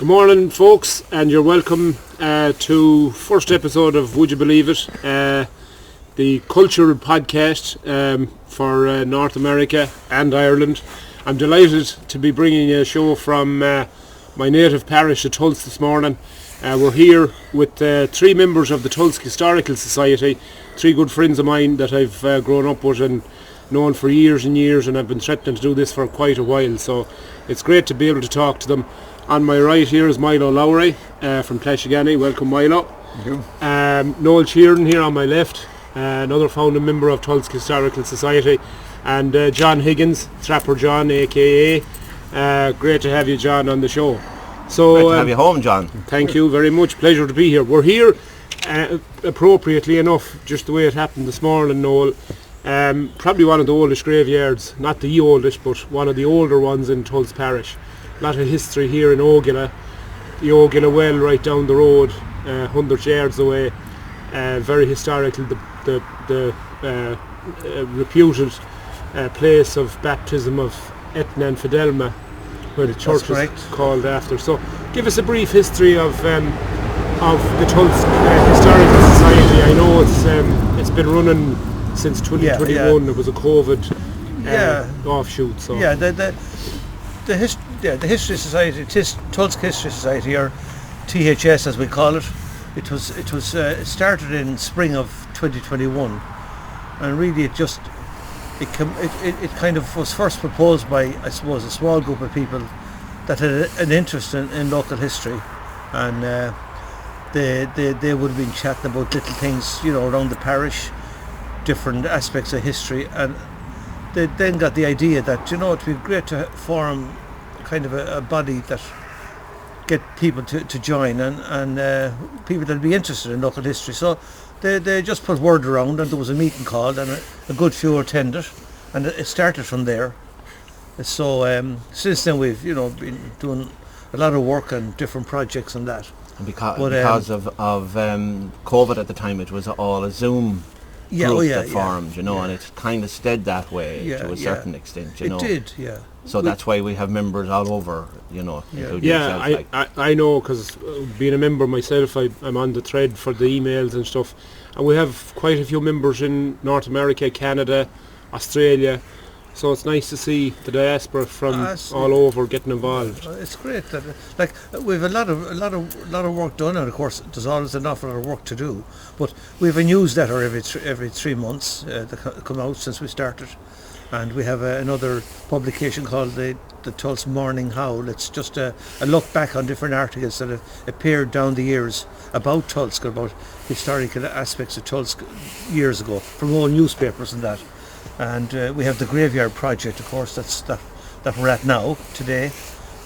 Good morning, folks, and you're welcome to first episode of Would You Believe It, the culture podcast for North America and Ireland. I'm delighted to be bringing you a show from my native parish of Tulsk this morning. We're here with three members of the Tulsk Historical Society, three good friends of mine that I've grown up with and known for years and years, and I've been threatening to do this for quite a while, so it's great to be able to talk to them. On my right here is Milo Lowry from Clashagany. Welcome, Milo. Thank you. Noel Sheeran here on my left, another founding member of Tulsk Historical Society, and John Higgins, Trapper John, aka. Great to have you, John, on the show. So great to have you home, John. Thank you very much. Pleasure to be here. We're here, appropriately enough, just the way it happened this morning, Noel. Probably one of the oldest graveyards, not the oldest, but one of the older ones in Tulsk Parish. A lot of history here in Ogulla, the Ogulla well right down the road, 100 yards away. Very historical, the reputed place of baptism of Etna and Fidelma, where the church is called after. So give us a brief history of the Tulsk Historical Society. I know it's been running since 2021. Yeah. It was a COVID offshoot. So the History Society, Tulsk History Society, or THS as we call it. It started in spring of 2021, and really it kind of was first proposed by, I suppose, a small group of people that had an interest in local history, and they would have been chatting about little things, around the parish, different aspects of history, and they then got the idea that it'd be great to form kind of a body that get people to join and people that'd be interested in local history. So they just put word around, and there was a meeting called, and a good few attended, and it started from there. So since then we've been doing a lot of work on different projects and that. And because of COVID at the time, it was all a Zoom group that formed, and it kind of stayed that way to a certain extent, It did, yeah. So that's why we have members all over, I know, because being a member myself, I'm on the thread for the emails and stuff, and we have quite a few members in North America, Canada, Australia. So it's nice to see the diaspora from all over getting involved. It's great that we've a lot of work done, and of course there's always an awful lot of work to do. But we've a newsletter every 3 months that come out since we started, and we have another publication called the Tulsk Morning Howl. It's just a look back on different articles that have appeared down the years about Tulsk, about historical aspects of Tulsk years ago, from old newspapers and that. And we have the graveyard project, of course, that we're at now today,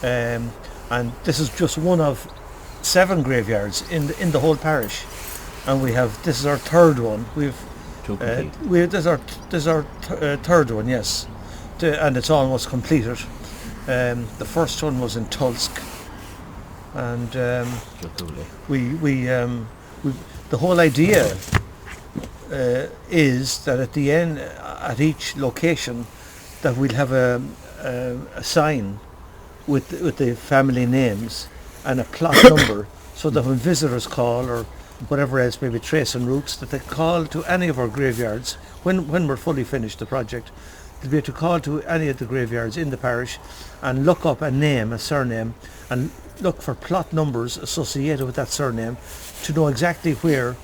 and this is just one of 7 graveyards in the whole parish, and this is our third one. This is our third one, yes, and it's almost completed. The first one was in Tulsk, and the whole idea is that at the end, at each location, that we'll have a sign with the family names and a plot number, so that when visitors call or whatever else, maybe tracing routes, that they call to any of our graveyards when we're fully finished the project. They'll be able to call to any of the graveyards in the parish and look up a surname, and look for plot numbers associated with that surname to know exactly where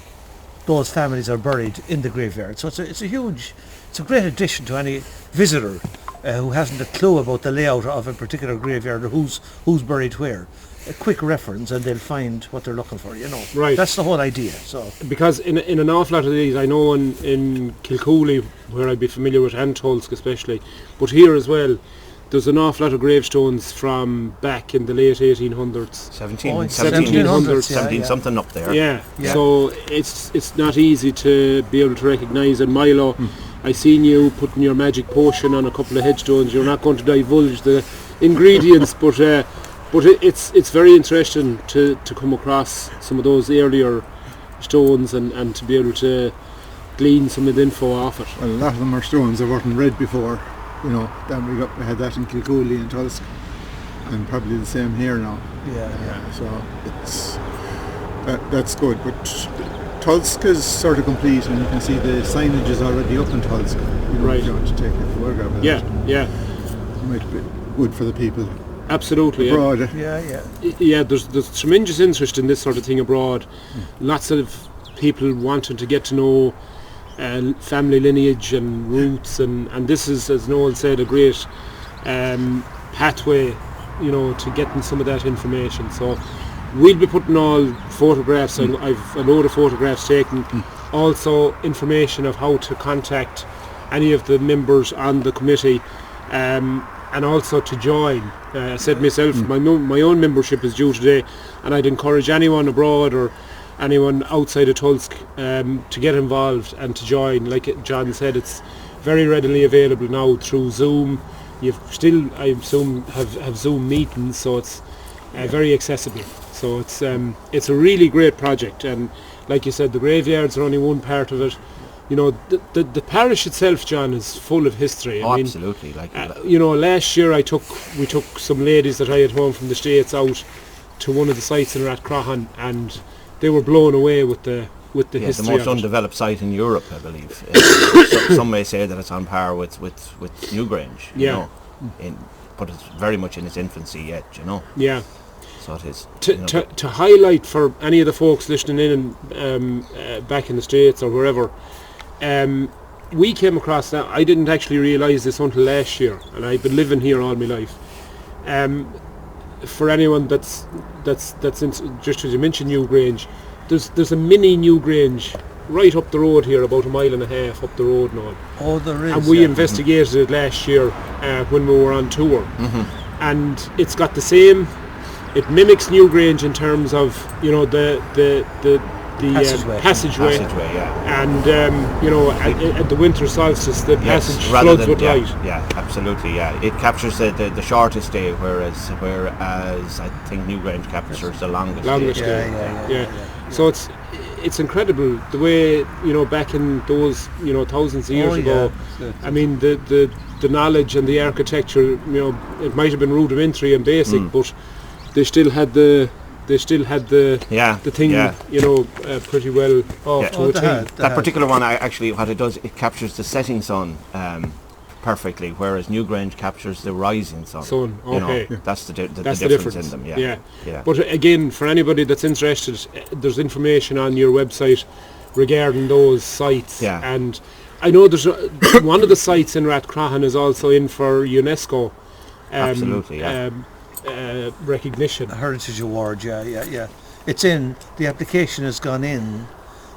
those families are buried in the graveyard. So it's a great addition to any visitor who hasn't a clue about the layout of a particular graveyard or who's buried where. A quick reference, and they'll find what they're looking for. Right. That's the whole idea. So because in an awful lot of these, I know in Kilcooley, where I'd be familiar with, and Tulsk especially, but here as well, there's an awful lot of gravestones from back in the late 1800s. 1700s, something up there. Yeah. So it's not easy to be able to recognise. And Milo, I seen you putting your magic potion on a couple of headstones. You're not going to divulge the ingredients, but it's very interesting to come across some of those earlier stones and to be able to glean some of the info off it. Well, a lot of them are stones that weren't read before. Then we had that in Kilcooley and Tulsk, and probably the same here now. So it's that's good. But Tulsk is sort of complete, and you can see the signage is already up in Tulsk. If you want to take a photograph of it. It might be good for the people. Absolutely. Abroad. There's tremendous interest in this sort of thing abroad. Lots of people wanting to get to know family lineage and roots, and this is, as Noel said, a great pathway, to getting some of that information. So we'll be putting all photographs, and I've a load of photographs taken, also information of how to contact any of the members on the committee, and also to join. I said myself, my own membership is due today, and I'd encourage anyone abroad or anyone outside of Tulsk to get involved and to join. Like John said, it's very readily available now through Zoom. You've still, I assume, have Zoom meetings, so it's very accessible. So it's a really great project, and like you said, the graveyards are only one part of it. The parish itself, John, is full of history. I mean, absolutely. Last year we took some ladies that I had home from the States out to one of the sites in Rathcroghan, and they were blown away with the history. The most undeveloped site in Europe, I believe. Some may say that it's on par with Newgrange. But it's very much in its infancy yet. Yeah. So it is. To highlight for any of the folks listening in back in the States or wherever, we came across that. I didn't actually realise this until last year, and I've been living here all my life. For anyone that's just as you mentioned, Newgrange, there's a mini Newgrange right up the road here, about 1.5 miles up the road now. Oh, there is. And we investigated it last year when we were on tour, and it's got the same. It mimics Newgrange in terms of the passageway, and at the winter solstice the passage floods with light. Yeah, absolutely. Yeah, it captures the shortest day, whereas I think Newgrange captures the longest day. Yeah. So it's incredible the way back in those thousands of years ago. I mean the knowledge and the architecture. It might have been rudimentary and basic, but they still had the thing pretty well off to a T. That particular one, what it does, it captures the setting sun perfectly, whereas Newgrange captures the rising sun. That's the difference in them. Yeah. But again, for anybody that's interested, there's information on your website regarding those sites. And I know there's one of the sites in Rathcroghan is also in for UNESCO. Absolutely. Recognition. A Heritage Award, yeah. It's in, the application has gone in,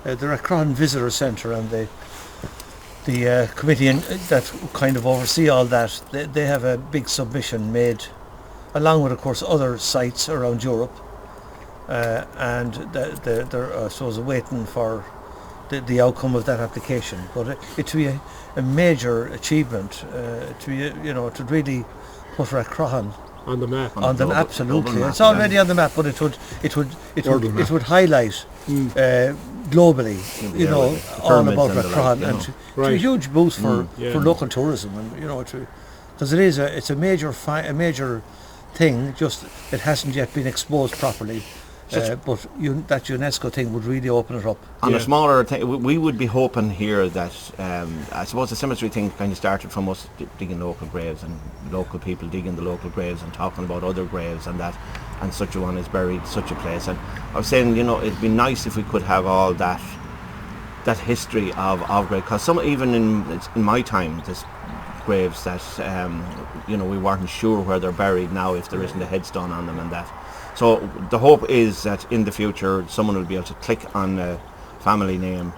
the Rathcroghan Visitor Centre and the committee that kind of oversee all that, they have a big submission made, along with of course other sites around Europe, and they're I suppose waiting for the outcome of that application. But it to be a major achievement, to really put Rathcroghan on the map. Absolutely. It's already on the map, but it would highlight globally, all about Rathcroghan, and it's a huge boost for local tourism, and because it's a major thing. Just it hasn't yet been exposed properly. But that UNESCO thing would really open it up. On a smaller thing, we would be hoping here that I suppose the cemetery thing kind of started from us digging local graves and local people digging the local graves and talking about other graves and that, and such a one is buried such a place. And I was saying, it'd be nice if we could have all that history of graves, because some, even in my time, there's graves that we weren't sure where they're buried now if there isn't a headstone on them and that. So the hope is that in the future someone will be able to click on a family name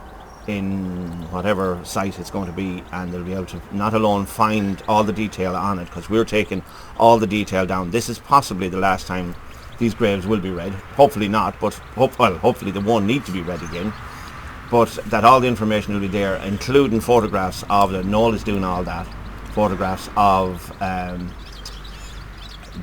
in whatever site it's going to be, and they'll be able to not alone find all the detail on it, because we're taking all the detail down. This is possibly the last time these graves will be read. Hopefully not, but hopefully they won't need to be read again. But that all the information will be there, including photographs of the, Noel is doing all that, photographs of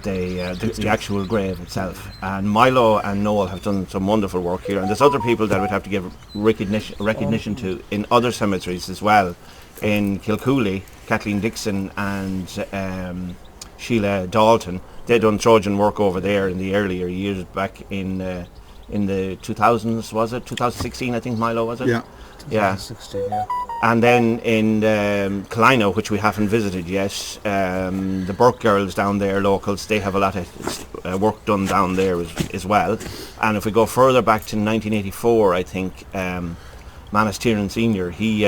the actual grave itself. And Milo and Noel have done some wonderful work here, and there's other people that we'd have to give recognition to in other cemeteries as well. In Kilcooley, Kathleen Dixon and Sheila Dalton they done Trojan work over there in the earlier years back in the 2000s, was it 2016? I think Milo, was it? Yeah. Yeah. 16, yeah. And then in Kalina, which we haven't visited yet, the Burke girls down there, locals, they have a lot of work done down there as well. And if we go further back to 1984, I think Manus Tiernan Senior, he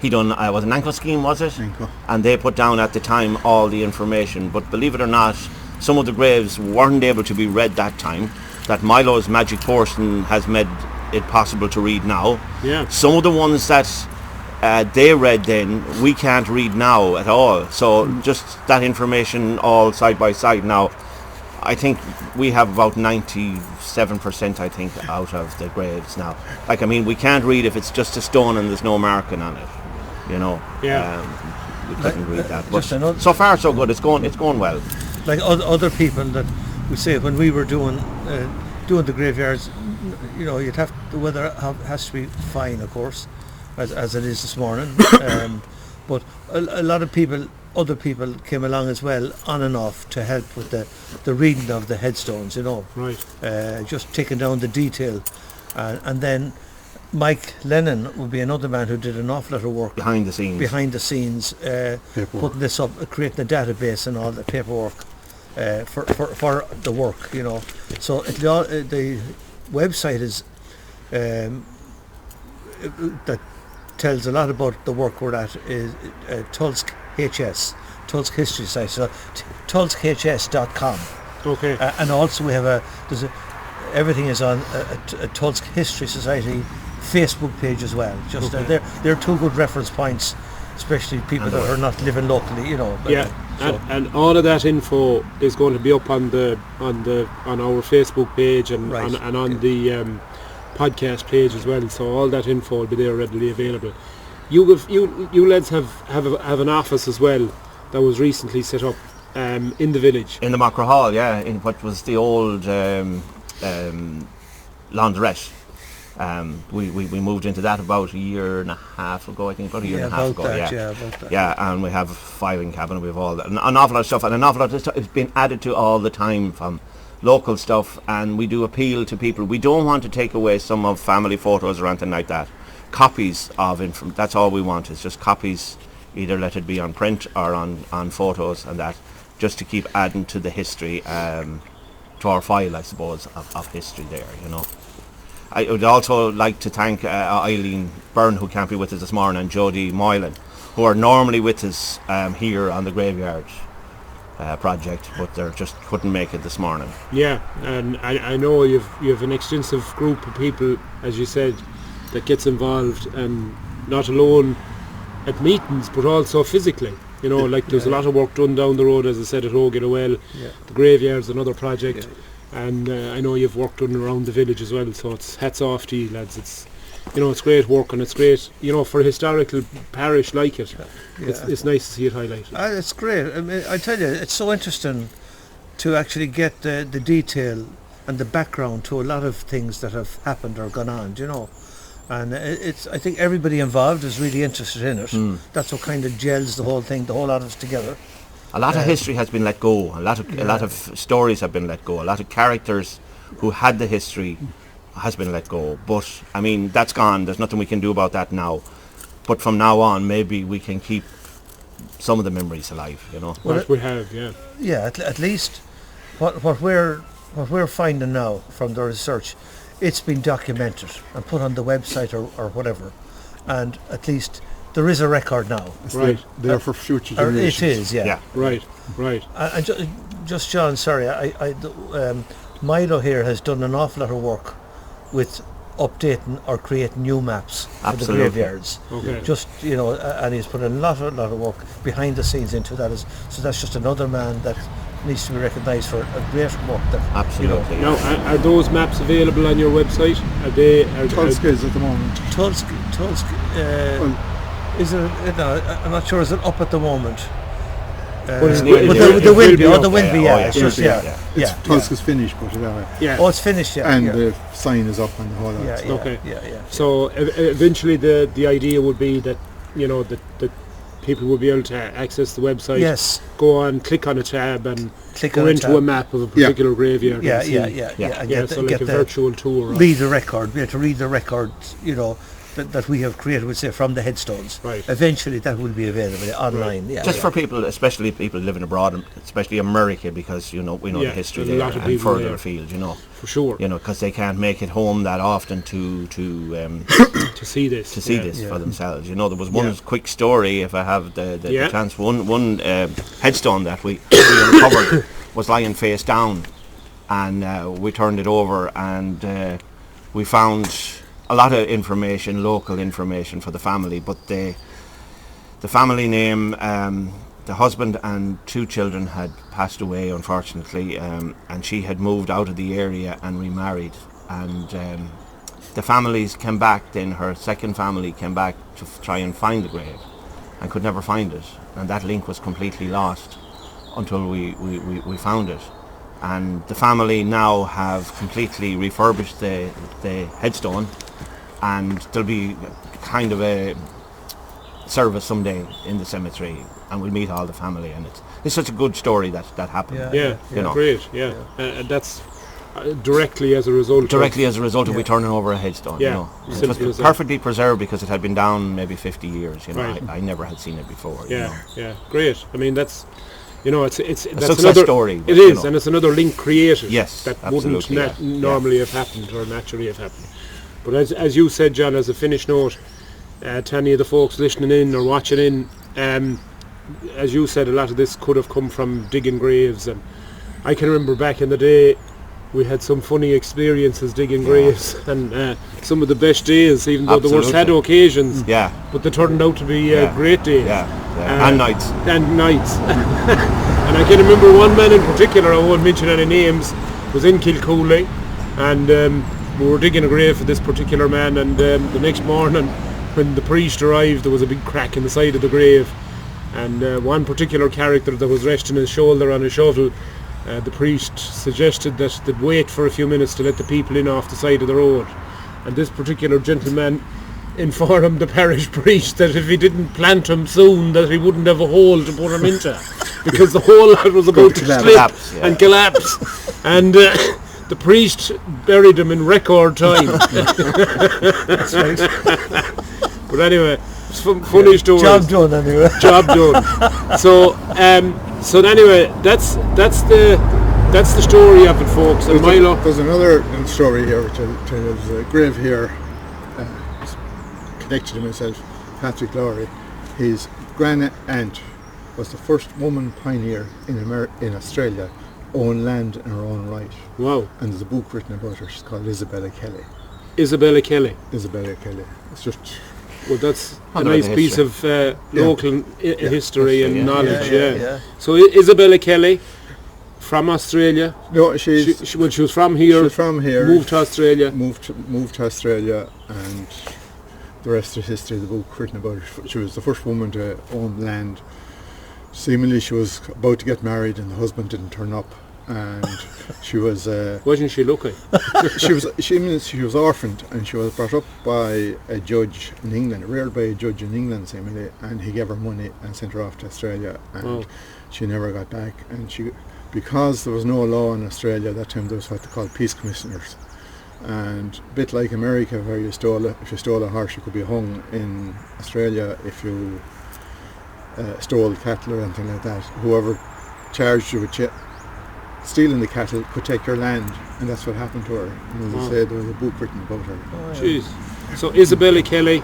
done was an ankle scheme, was it? Ankle. And they put down at the time all the information. But believe it or not, some of the graves weren't able to be read that time. That Milo's magic portion has made it possible to read now. Yeah. Some of the ones that they read then, we can't read now at all. So just that information all side by side now, I think we have about 97%, I think, out of the graves now. Like, I mean, we can't read if it's just a stone and there's no marking on it, you know. Yeah. We couldn't read that. But Just another- so far so good. It's going well. Like other people that we say when we were doing the graveyards, you know, the weather has to be fine, of course, as it is this morning. But a lot of people, other people came along as well, on and off, to help with the reading of the headstones, you know. Right. Just taking down the detail. And then Mike Lennon would be another man who did an awful lot of work Behind the scenes. putting this up, creating a database and all the paperwork for the work, you know. So the website is that tells a lot about the work we're at is Tulsk HS, Tulsk History Society, so tulskhs.com. Okay. And also we have everything is on a Tulsk History Society Facebook page as well. Just Okay. they're two good reference points, especially people that are not living locally, you know. Yeah. And all of that info is going to be up on our Facebook page and Right. and on the podcast page as well. So all that info will be there readily available. You lads have an office as well that was recently set up in the village. In the Macra Hall, yeah, in what was the old laundrette. We moved into that about a year and a half ago, I think, about a year and a half ago. About that. Yeah, and we have a filing cabinet, we have all that, an awful lot of stuff, and an awful lot of stuff is being added to all the time from local stuff, and we do appeal to people. We don't want to take away some of family photos or anything like that. Copies of information, that's all we want, is just copies, either let it be on print or on photos and that, just to keep adding to the history, to our file, I suppose, of history there, you know. I would also like to thank Eileen Byrne, who can't be with us this morning, and Jodie Moylan, who are normally with us here on the graveyard project, but they just couldn't make it this morning. Yeah, and I know you have an extensive group of people, as you said, that gets involved, and not alone at meetings, but also physically. You know, like there's a lot of work done down the road, as I said, at Ogulla. The graveyard's another project. And I know you've worked on around the village as well, so it's hats off to you lads. It's, you know, it's great work, and it's great, you know, for a historical parish like it. It's nice to see it highlighted. It's great. I mean, I tell you, it's so interesting to actually get the detail and the background to a lot of things that have happened or gone on, you know. And I think everybody involved is really interested in it. That's what kind of gels the whole thing, the whole lot of us together. A lot of history has been let go. A lot of stories have been let go. A lot of characters who had the history has been let go. But I mean, that's gone. There's nothing we can do about that now. But from now on, maybe we can keep some of the memories alive. You know. Well, we have, yeah. Yeah, at least what we're finding now from the research, it's been documented and put on the website or whatever, and at least there is a record now. It's Right. there for future Or generations. it is, yeah. Yeah. Right. And just John, sorry, Milo here has done an awful lot of work with updating or creating new maps for the Absolutely. graveyards. Okay. Just, you know, and he's put a lot of work behind the scenes into that. So that's just another man that needs to be recognised for a great work. That, Absolutely. You know, Now, are those maps available on your website? Are they? Tulsk is at the moment. Tulsk. Is it? No, I'm not sure. Is it up at the moment? But it's But near- the it wind will be, be or up, the wind be, yeah. yeah. Oh, It's yeah. just, yeah. It's Tulsk is finished, but Yeah. Oh, it's finished, yeah. and yeah. the sign is up and the whole lot. Yeah, yeah, Okay. yeah. So eventually, the idea would be that, you know, that people will be able to access the website. Yes. Go on, click on a tab, and Click go on a into tab. a map of a particular graveyard. Yeah, and see. yeah, yeah, yeah. And Yeah, get so the, like get a the, virtual tour. read the record. We have to read the record, that we have created, we'll say, from the headstones. Right. Eventually that will be available online. Yeah. Just for people, especially people living abroad, and especially America, because we know Yeah, the history there's a there lot of and people further there. afield, For sure. because they can't make it home that often to To see this. to see yeah. this Yeah. for themselves. There was one Yeah. quick story, if I have the Yeah. chance. One headstone that we uncovered was lying face down, and we turned it over, and we found a lot of information, local information for the family, but the family name, the husband and 2 children had passed away, unfortunately, and she had moved out of the area and remarried, and the families came back, then her second family came back to try and find the grave and could never find it, and that link was completely lost until we found it. And the family now have completely refurbished the headstone, and there'll be kind of a service someday in the cemetery, and we'll meet all the family, and it's such a good story that happened. Yeah, know. great. Yeah, and that's directly as a result. Of we turning over a headstone. Yeah, It simple was as that. perfectly preserved because it had been down maybe 50 years. Right. I never had seen it before. Yeah, yeah, great. I mean, that's it's that's success another story, It but, is, and it's another link created. Yes, that absolutely, wouldn't yeah. normally have happened or naturally have happened. But as you said, John, as a finish note, to any of the folks listening in or watching in, as you said, a lot of this could have come from digging graves, and I can remember back in the day we had some funny experiences digging graves, and some of the best days, even though there were sad Absolutely. occasions, Yeah. but they turned out to be Yeah. great days. Yeah. And nights. And nights. And I can remember one man in particular, I won't mention any names, was in Kilcooley, and we were digging a grave for this particular man, and the next morning when the priest arrived there was a big crack in the side of the grave, and one particular character that was resting his shoulder on a shovel, the priest suggested that they'd wait for a few minutes to let the people in off the side of the road, and this particular gentleman informed the parish priest that if he didn't plant him soon that he wouldn't have a hole to put him into, because the whole lot was about to slip collapse, yeah. and collapse, and the priest buried him in record time. That's right. But anyway, it's funny story. Job done anyway. Job done. So anyway, that's the story of it, folks. And Milo, There's another story here, which is a grave here, connected to myself, Patrick Lowry. His grand aunt was the first woman pioneer in Australia, owned land in her own right. wow, And there's a book written about her. She's called Isabella Kelly. Isabella Kelly. Isabella Kelly. It's just Well, that's a Under nice the piece history. of local history and yeah. knowledge. Yeah, Yeah, yeah, yeah. So Isabella Kelly, from Australia. no. She She was from here. was from here. Moved to Australia. Moved to Australia, and the rest is history. The book written about her. She was the first woman to own land. Seemingly, she was about to get married, and the husband didn't turn up, and she was. Wasn't she lucky? She was orphaned, and she was brought up by a judge in England, reared by a judge in England, seemingly, and he gave her money and sent her off to Australia, and Oh. she never got back. And because there was no law in Australia at that time, there was what they called peace commissioners, and a bit like America, where if you stole a horse, you could be hung. In Australia, if you stole cattle or anything like that, whoever charged you with stealing the cattle could take your land, and that's what happened to her. And as I said, there was a book written about her. Jeez. So Isabella Kelly,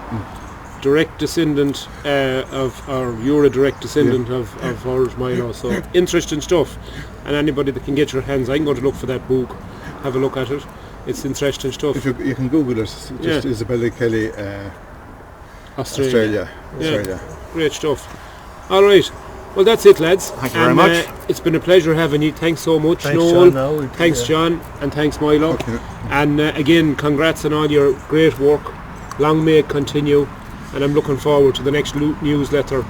direct descendant you're a direct descendant of ours, Milo. So interesting stuff. And anybody that can get your hands, I'm going to look for that book, have a look at it. It's interesting stuff. If you can Google it, just Yeah. Isabella Kelly, Australia. Australia. Great stuff. All right. Well, that's it, lads. Thank you very much. It's been a pleasure having you. Thanks so much, Thanks, Noel. John, no, Thanks, yeah. John, and thanks, Milo. Okay. And again, congrats on all your great work. Long may it continue. And I'm looking forward to the next newsletter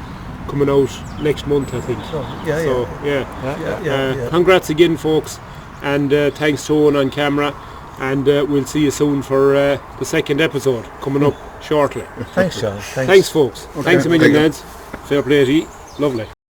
coming out next month, I think. Yeah. Congrats again, folks. And thanks to Owen on camera. And we'll see you soon for the second episode coming up shortly. Thanks, John. Thanks, folks. Okay. Thanks a million, Thank you. lads. Fair play to you. Lovely.